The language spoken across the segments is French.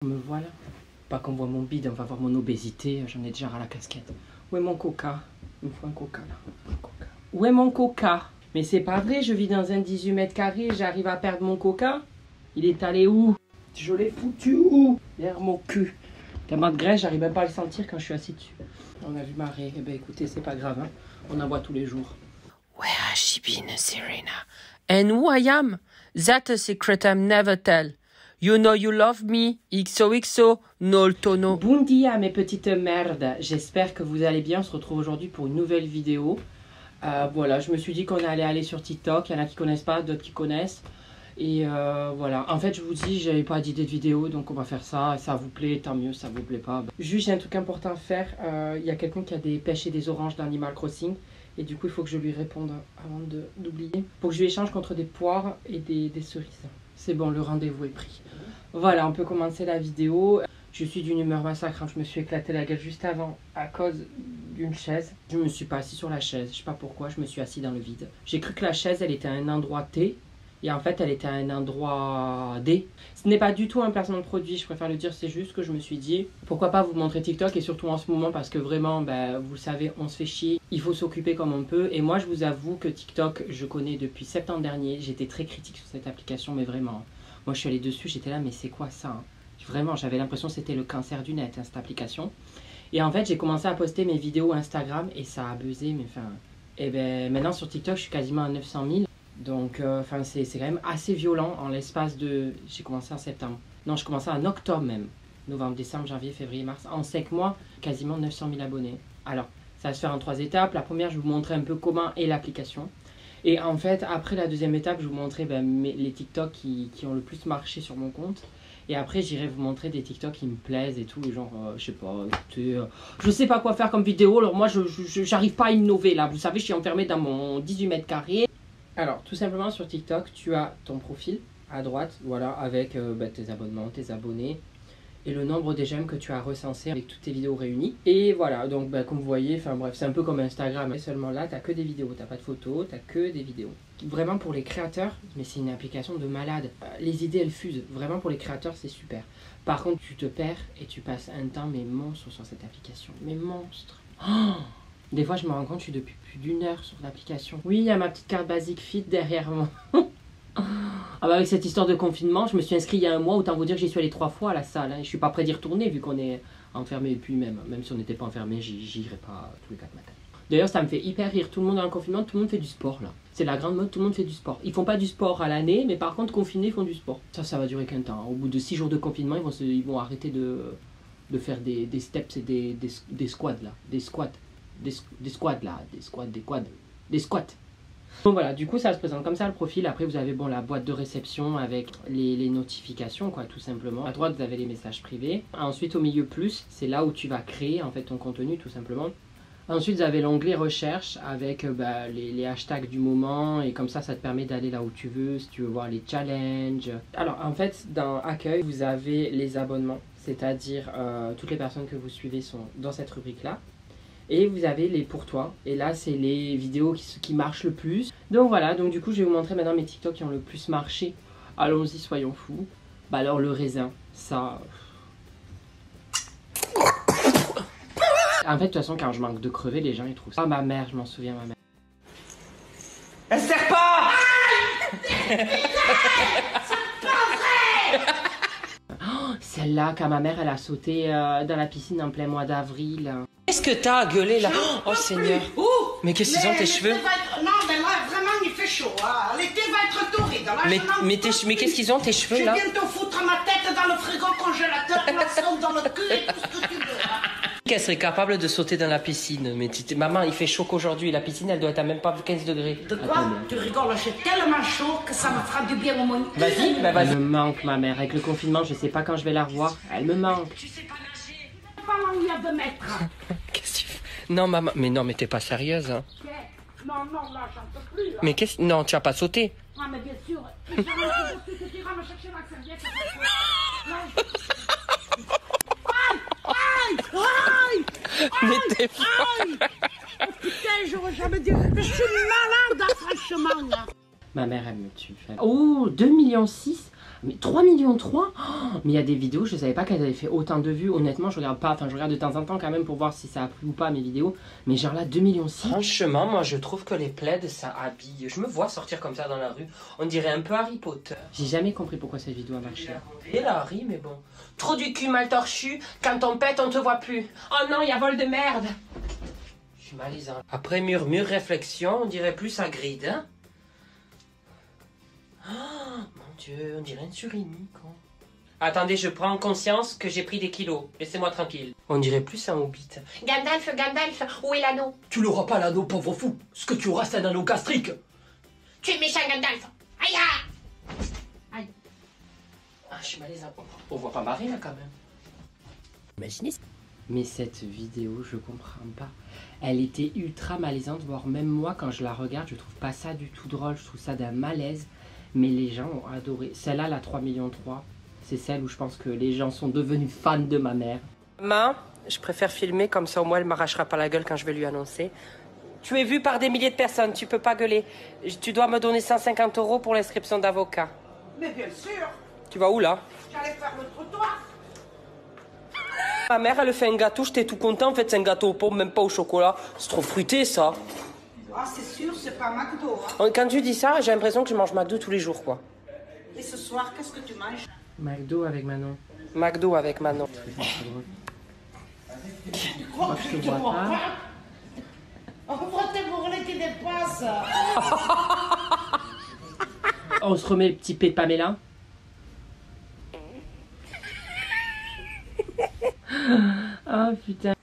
Me voilà. Pas qu'on voit mon bide, on va voir mon obésité. J'en ai déjà ras la casquette. Où est mon coca? Il me faut un coca là. Un coca. Où est mon coca? Mais c'est pas vrai, je vis dans un 18 mètres carrés, j'arrive à perdre mon coca. Il est allé où? Je l'ai foutu où? Derrière mon cul. Tellement de graisse, j'arrive même pas à le sentir quand je suis assis dessus. On a vu marrer. Eh ben écoutez, c'est pas grave, hein. On en voit tous les jours. Where has she been, Serena? And who I am? That's a secret I'm never tell. You know you love me, XOXO, no tono. Bon dia mes petites merdes, j'espère que vous allez bien. On se retrouve aujourd'hui pour une nouvelle vidéo. Voilà, je me suis dit qu'on allait aller sur TikTok. Il y en a qui connaissent pas, d'autres qui connaissent. Et voilà, en fait je vous dis, j'avais pas d'idée de vidéo, donc on va faire ça. Ça vous plaît, tant mieux, ça vous plaît pas. Juste j'ai un truc important à faire. Il y a quelqu'un qui a des pêches et des oranges dans Animal Crossing. Et du coup il faut que je lui réponde avant d'oublier. Pour que je lui échange contre des poires et des cerises. C'est bon, le rendez-vous est pris. Voilà, on peut commencer la vidéo. Je suis d'une humeur massacrante, je me suis éclaté la gueule juste avant à cause d'une chaise. Je me suis pas assis sur la chaise, je sais pas pourquoi, je me suis assis dans le vide. J'ai cru que la chaise, elle était à un endroit T, et en fait, elle était à un endroit D. Ce n'est pas du tout un placement de produit, je préfère le dire, c'est juste que je me suis dit, pourquoi pas vous montrer TikTok, et surtout en ce moment, parce que vraiment, vous le savez, on se fait chier, il faut s'occuper comme on peut. Et moi, je vous avoue que TikTok, je connais depuis septembre dernier, j'étais très critique sur cette application, mais vraiment, moi je suis allée dessus, j'étais là, mais c'est quoi ça, hein? Vraiment, j'avais l'impression que c'était le cancer du net, hein, cette application. Et en fait, j'ai commencé à poster mes vidéos Instagram et ça a buzzé. Mais enfin, et ben maintenant sur TikTok, je suis quasiment à 900 000. Donc, enfin, c'est quand même assez violent en l'espace de. J'ai commencé en septembre. Non, je commençais en octobre même. Novembre, décembre, janvier, février, mars. En 5 mois, quasiment 900 000 abonnés. Alors, ça va se faire en 3 étapes. La première, je vais vous montrer un peu comment est l'application. Et en fait, après la deuxième étape, je vais vous montrer les TikTok qui ont le plus marché sur mon compte. Et après, j'irai vous montrer des TikTok qui me plaisent et tout. Genre, je sais pas, écoutez, je sais pas quoi faire comme vidéo. Alors moi, j'arrive pas à innover là. Vous savez, je suis enfermée dans mon 18 mètres carrés. Alors, tout simplement sur TikTok, tu as ton profil à droite, voilà, avec tes abonnements, tes abonnés. Et le nombre de j'aime que tu as recensé avec toutes tes vidéos réunies. Et voilà, donc comme vous voyez, enfin bref, c'est un peu comme Instagram. Et seulement là, tu n'as que des vidéos, tu n'as pas de photos, tu n'as que des vidéos. Vraiment pour les créateurs, mais c'est une application de malade. Les idées, elles fusent. Vraiment pour les créateurs, c'est super. Par contre, tu te perds et tu passes un temps, mais monstre sur cette application. Mais monstre. Oh, des fois, je me rends compte, je suis depuis plus d'1 heure sur l'application. Oui, il y a ma petite carte basique fit derrière moi. Ah bah avec cette histoire de confinement, je me suis inscrit il y a 1 mois, autant vous dire que j'y suis allé 3 fois à la salle. Hein. Je suis pas prêt d'y retourner vu qu'on est enfermé. Et puis même si on n'était pas enfermé, j'irai pas tous les 4 matins. D'ailleurs, ça me fait hyper rire. Tout le monde dans le confinement, tout le monde fait du sport là. C'est la grande mode, tout le monde fait du sport. Ils font pas du sport à l'année, mais par contre, confinés, ils font du sport. Ça va durer qu'un temps. Au bout de 6 jours de confinement, ils vont arrêter de faire des steps et des squats là. Des squats. Des squats là. Des squats, des quads. Des squats. Donc voilà, du coup ça se présente comme ça le profil. Après vous avez la boîte de réception avec les notifications quoi, tout simplement. À droite vous avez les messages privés. Ensuite au milieu plus, c'est là où tu vas créer en fait ton contenu tout simplement. Ensuite vous avez l'onglet recherche avec les hashtags du moment. Et comme ça te permet d'aller là où tu veux, si tu veux voir les challenges. Alors en fait dans accueil vous avez les abonnements. C'est-à-dire toutes les personnes que vous suivez sont dans cette rubrique là. Et vous avez les pour toi. Et là, c'est les vidéos qui marchent le plus. Donc voilà, donc du coup, je vais vous montrer maintenant mes TikTok qui ont le plus marché. Allons-y, soyons fous. Bah alors, le raisin, ça... En fait, de toute façon, quand je manque de crever, les gens, ils trouvent ça. Ah, ma mère, je m'en souviens, ma mère. Elle se sert pas. C'est pas vrai. Oh, celle-là, quand ma mère, elle a sauté dans la piscine en plein mois d'avril. Qu'est-ce que t'as à gueuler là? Oh Seigneur. Mais qu'est-ce qu'ils ont tes cheveux? Non, mais là, vraiment, il fait chaud. Hein. L'été va être torride. Mais qu'est-ce qu'ils ont tes cheveux là? Je viens de te foutre ma tête dans le frigo congélateur, la sonde dans le cul et tout ce que tu veux. Hein. Qu'elle serait capable de sauter dans la piscine. Mais maman, il fait chaud qu'aujourd'hui. La piscine, elle doit être à même pas 15 degrés. De quoi? Attends, tu rigoles, j'ai tellement chaud que ça me fera du bien au moins. Vas-y, vas-y. Elle me manque, ma mère. Avec le confinement, je sais pas quand je vais la revoir. Elle me manque. Tu sais pas nager. Pas loin, il y a 2 mètres. Qu'est-ce que tu fais? Non, maman. Mais non, mais t'es pas sérieuse, hein. Non, là, j'en peux plus. Là. Mais non, tu as pas sauté. Ah, mais bien sûr. Et je rentre dessus, tu iras me chercher la serviette. Aïe! Mais t'es Aïe! Oh, putain, j'aurais jamais dit. Je suis malade, franchement. Là. Ma mère, elle me tue. Oh, 2,6 millions. Mais 3 millions 3 oh, mais il y a des vidéos, je savais pas qu'elles avaient fait autant de vues. Honnêtement, je regarde pas, enfin je regarde de temps en temps quand même pour voir si ça a plu ou pas mes vidéos. Mais genre là, 2 millions 6. Franchement, moi je trouve que les plaids, ça habille. Je me vois sortir comme ça dans la rue. On dirait un peu Harry Potter. J'ai jamais compris pourquoi cette vidéo a marché. Et là, Harry, mais bon. Trop du cul mal torchu, quand on pète, on te voit plus. Oh non, il y a vol de merde. Je suis malaisant. Après murmure, réflexion, on dirait plus à Grid, hein. Oh, mon Dieu, on dirait une surimi, quoi. Attendez, je prends conscience que j'ai pris des kilos. Laissez-moi tranquille. On dirait plus un hobbit. Gandalf, Gandalf, où est l'anneau? Tu l'auras pas l'anneau, pauvre fou. Ce que tu auras, c'est un anneau gastrique. Tu es méchant, Gandalf. Aïe, aïe. Ah, je suis malaisant. On voit pas Marie, là, quand même. Imaginez. Mais cette vidéo, je comprends pas. Elle était ultra malaisante, voire même moi, quand je la regarde, je trouve pas ça du tout drôle. Je trouve ça d'un malaise. Mais les gens ont adoré. Celle-là, la 3 millions 3, c'est celle où je pense que les gens sont devenus fans de ma mère. Maman, je préfère filmer, comme ça au moins elle m'arrachera pas la gueule quand je vais lui annoncer. Tu es vu par des milliers de personnes, tu peux pas gueuler. Tu dois me donner 150 € pour l'inscription d'avocat. Mais bien sûr, Tu vas où là? j'allais faire le trottoir. Ma mère, elle fait un gâteau, j'étais tout content. En fait, c'est un gâteau aux pommes, même pas au chocolat. C'est trop fruité, ça. Ah, c'est sûr, c'est pas McDo. Hein. Quand tu dis ça, j'ai l'impression que je mange McDo tous les jours, quoi. Et ce soir, qu'est-ce que tu manges? McDo avec Manon. McDo avec Manon. Moi, je te vois pas. On va te bourrer qui dépasse. On se remet le petit P de Pamela. Oh putain.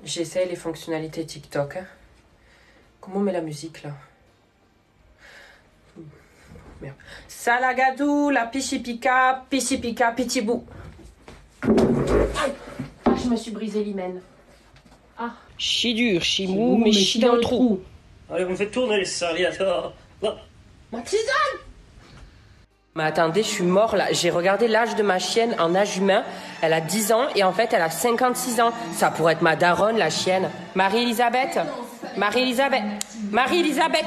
J'essaye les fonctionnalités TikTok. Hein. Comment on met la musique là? Merde. Salagadou, la pichipica, pitibou. Ah, je me suis brisé l'hymen. Ah. Chi dur, chi mou, mais chi dans le trou. Allez, on fait tourner les servietteurs. Ma tisane! Mais attendez, je suis mort là. J'ai regardé l'âge de ma chienne en âge humain. Elle a 10 ans et en fait elle a 56 ans. Ça pourrait être ma daronne, la chienne. Marie-Elisabeth.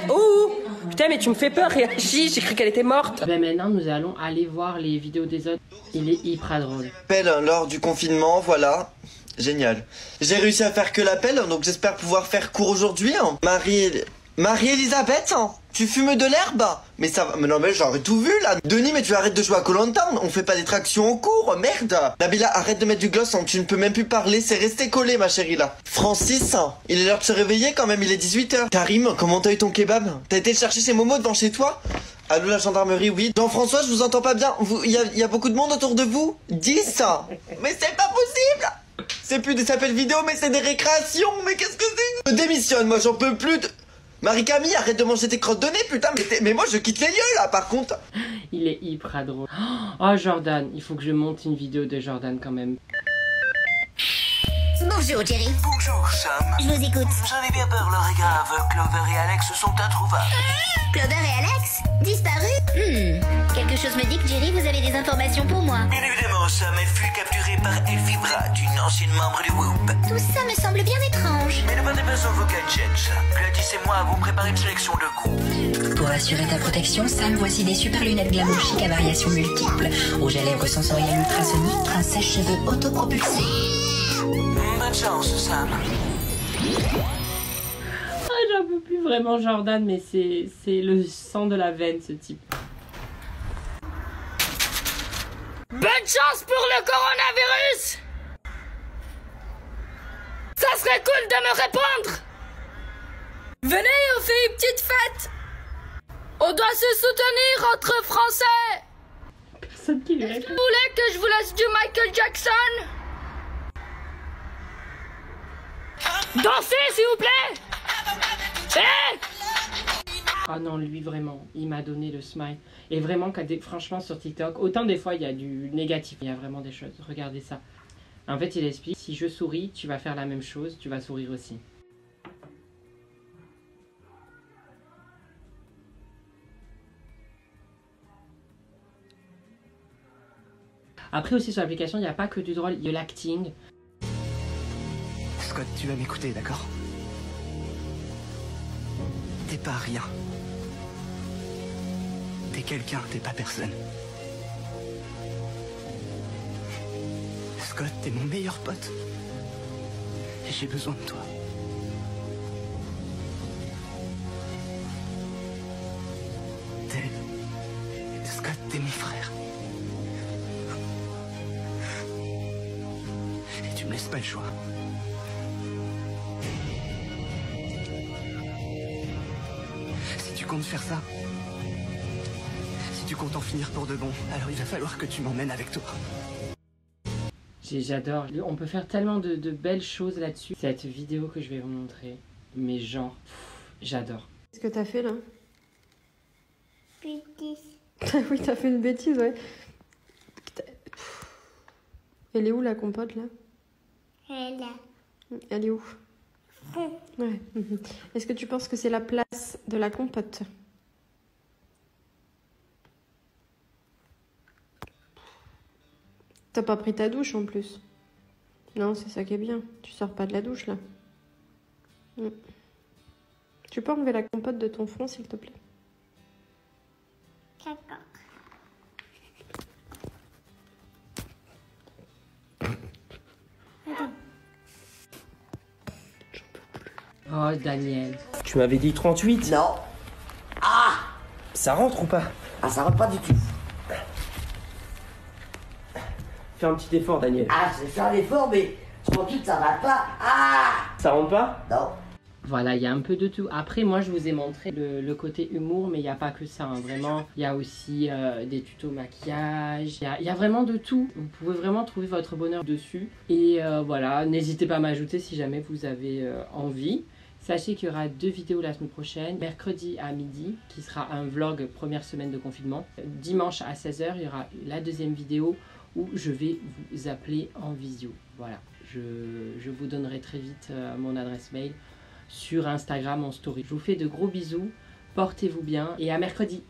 Ouh! Putain, mais tu me fais peur, réagis. J'ai cru qu'elle était morte. Ben maintenant, nous allons aller voir les vidéos des autres. Il est hyper drôle. Appel lors du confinement, voilà. Génial. J'ai réussi à faire que l'appel, donc j'espère pouvoir faire court aujourd'hui. Hein. Marie-Elisabeth, hein, tu fumes de l'herbe? Mais ça va, mais non mais j'aurais tout vu là. Denis, mais tu arrêtes de jouer à Koh-Lanta, on fait pas des tractions en cours, merde. Nabila, arrête de mettre du gloss, hein, tu ne peux même plus parler, c'est resté collé ma chérie là. Francis, hein, il est l'heure de se réveiller quand même, il est 18h. Karim, comment t'as eu ton kebab? T'as été le chercher chez Momo devant chez toi? Allô la gendarmerie, oui. Jean-François, je vous entends pas bien, il y a beaucoup de monde autour de vous? 10. Mais c'est pas possible. C'est plus des appels vidéo, mais c'est des récréations, mais qu'est-ce que c'est? Je démissionne, moi j'en peux plus de... Marie-Camille, arrête de manger tes crottes de nez, putain, mais moi je quitte les lieux là, par contre. Il est hyper drôle. Oh Jordan, il faut que je monte une vidéo de Jordan quand même. Bonjour Jerry. Bonjour Sam. Je vous écoute. J'avais bien peur, le grave. Clover et Alex sont introuvables. Clover et Alex? Disparus? Quelque chose me dit que Jerry, vous avez des informations pour moi. Bien évidemment, Sam, elle fut capturée par Elfie Brat, une ancienne membre du Whoop. Tout ça me semble bien étrange. Mais ne partez pas sur vos gadgets, Sam. Gladys et moi avons préparé une sélection de goûts. Pour assurer ta protection, Sam, voici des super lunettes glamour chic à variations multiples. Rouge à lèvres sensoriel ultrasonique, un sèche-cheveux autopropulsé. Bonne chance, Sam. Ah, j'en peux plus vraiment Jordan, mais c'est le sang de la veine ce type. Bonne chance pour le coronavirus! Ça serait cool de me répondre! Venez, on fait une petite fête! On doit se soutenir entre Français! Personne qui lui Vous répond. voulez que je vous laisse du Michael Jackson? Dansez, s'il vous plaît! Hey! Ah non, lui vraiment, il m'a donné le smile. Et vraiment, franchement sur TikTok, autant des fois il y a du négatif, il y a vraiment des choses. Regardez ça. En fait, il explique, si je souris, tu vas faire la même chose, tu vas sourire aussi. Après aussi sur l'application, il n'y a pas que du drôle, il y a l'acting. Scott, tu vas m'écouter, d'accord? T'es pas rien. T'es quelqu'un, t'es pas personne. Scott, t'es mon meilleur pote. Et j'ai besoin de toi. Scott, t'es mon frère. Et tu me laisses pas le choix. Si tu comptes faire ça, si tu comptes en finir pour de bon, alors il va falloir que tu m'emmènes avec toi. J'adore. On peut faire tellement de belles choses là-dessus. Cette vidéo que je vais vous montrer, mais genre, j'adore. Qu'est-ce que t'as fait là? Bêtise. Oui, t'as fait une bêtise, ouais. Elle est où la compote là? Elle est là. Elle est où? Ouais. Est-ce que tu penses que c'est la place de la compote? T'as pas pris ta douche en plus? Non, c'est ça qui est bien. Tu sors pas de la douche là. Tu peux enlever la compote de ton front s'il te plaît? D'accord. Oh, Daniel. Tu m'avais dit 38? Non. Ah! Ça rentre ou pas? Ah, ça rentre pas du tout. Fais un petit effort, Daniel. Ah, je vais faire l'effort, mais tranquille, ça va pas. Ah! Ça rentre pas? Non. Voilà, il y a un peu de tout. Après, moi, je vous ai montré le côté humour, mais il n'y a pas que ça, hein. Vraiment, il y a aussi des tutos maquillage. Il y a vraiment de tout. Vous pouvez vraiment trouver votre bonheur dessus. Et voilà, n'hésitez pas à m'ajouter si jamais vous avez envie. Sachez qu'il y aura 2 vidéos la semaine prochaine. Mercredi à midi, qui sera un vlog première semaine de confinement. Dimanche à 16 h, il y aura la 2e vidéo où je vais vous appeler en visio. Voilà, je vous donnerai très vite mon adresse mail sur Instagram en story. Je vous fais de gros bisous, portez-vous bien et à mercredi.